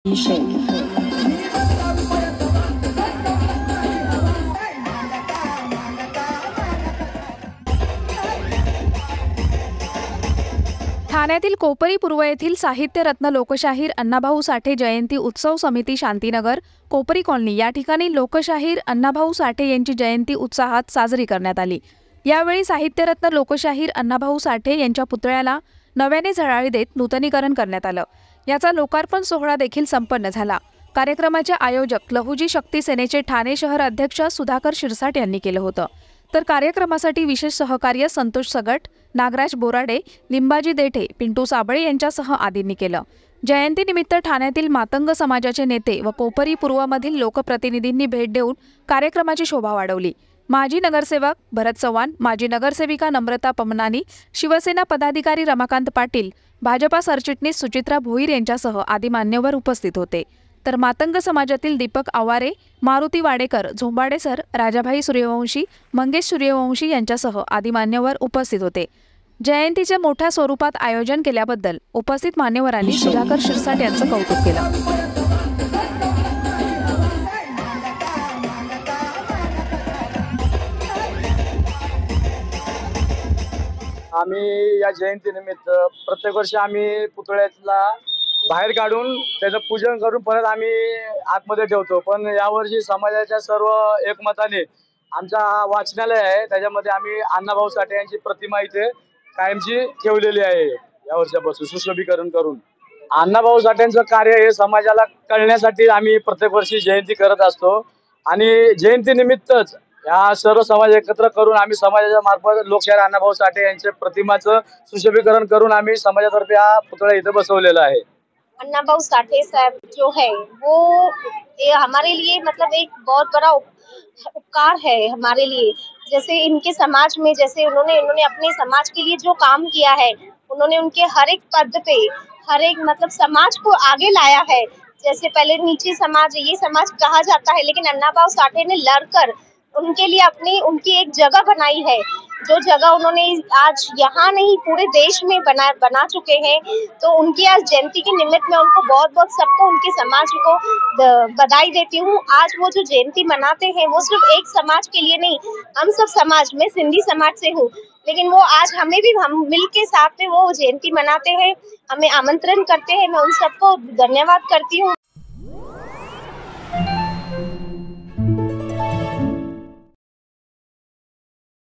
ठाण्यातील कोपरी पूर्व येथील साहित्यरत्न लोकशाहीर अण्णाभाऊ साठे जयंती उत्सव समिती शांतीनगर कोपरी कॉलनी या ठिकाणी लोकशाहीर अण्णाभाऊ साठे यांची जयंती उत्साहात साजरी करण्यात आली। यावेळी साहित्यरत्न लोकशाहीर अण्णाभाऊ साठे यांच्या पुतळ्याला नव्याने झळाळी देत नूतनीकरण करण्यात आलं। याचा लोकार्पण सोहळा देखील संपन्न झाला। कार्यक्रमाचे आयोजक लहुजी शक्ती सेनेचे ठाणे शहर अध्यक्ष सुधाकर शिरसाट यांनी केलं होतं। तर कार्यक्रमासाठी विशेष सहकार्य संतोष सगट, नागराज बोराडे, लिंबाजी देठे, पिंटू साबळे यांच्यासह आदींनी केलं। जयंतीनिमित्त ठाण्यातील मातंग समाजाचे नेते व कोपरी पूर्वमधील लोकप्रतिनिधींनी भेट देऊन कार्यक्रमाची शोभा वाढवली। माजी नगरसेवक भरत चव्हाण, माजी नगरसेविका नम्रता पमनानी, शिवसेना पदाधिकारी रमाकांत पाटील, भाजपा सरचिटणीस सुचित्रा भोईर यांच्यासह आदी मान्यवर उपस्थित होते। तर मातंग समाजातील दीपक आवारे, मारुती वाडेकर, झोंबाडे सर, राजाभाई सूर्यवंशी, मंगेश सूर्यवंशी यांच्यासह आदी मान्यवर उपस्थित होते। जयंतीचे मोठ्या स्वरूपात आयोजन केल्याबद्दल उपस्थित मान्यवरांनी सुधाकर शिरसाट यांचं कौतुक केलं। आम्ही या जयंतीनिमित्त प्रत्येक वर्षी आम्ही पुतळ्याला बाहेर काढून त्याचं पूजन करून परत आम्ही आतमध्ये ठेवतो। पण यावर्षी समाजाच्या सर्व एकमताने आमचा वाचनालय आहे त्याच्यामध्ये आम्ही अण्णाभाऊ साठे यांची प्रतिमा इथे कायमची ठेवलेली आहे। या वर्षापासून सुशोभीकरण करून अण्णाभाऊ साठेंचं कार्य हे समाजाला कळण्यासाठी आम्ही प्रत्येक वर्षी जयंती करत असतो आणि जयंतीनिमित्तच या सर्व समाज एकत्र करून आम्ही समाजाच्या मार्फत लोकशाहीर अण्णाभाऊ साठे यांच्या प्रतिमाचं सुशोभीकरण करून आम्ही समाजातर्फे हा पुतळा इथे बसवलेला आहे। अन्ना भाऊ साठे साहब जो है वो हमारे लिए मतलब एक बहुत बड़ा उपकार है हमारे लिए। जैसे इनके समाज में जैसे उन्होंने अपने समाज के लिए जो काम किया है, उन्होंने उनके हर एक पद पे हर एक मतलब समाज को आगे लाया है। जैसे पहले नीचे समाज ये समाज कहा जाता है, लेकिन अन्ना भाऊ साठे ने लड़कर उनके लिए उनकी एक जगह बनाई है, जो जगह उन्होंने आज यहाँ नहीं पूरे देश में बना चुके हैं। तो उनकी आज जयंती के निमित्त में उनको बहुत बहुत सबको उनके समाज को बधाई देती हूँ। आज वो जो जयंती मनाते हैं वो सिर्फ एक समाज के लिए नहीं, हम सब समाज में सिंधी समाज से हूँ, लेकिन वो आज हम मिल के साथ में वो जयंती मनाते हैं, हमें आमंत्रण करते हैं। मैं उन सबको धन्यवाद करती हूँ।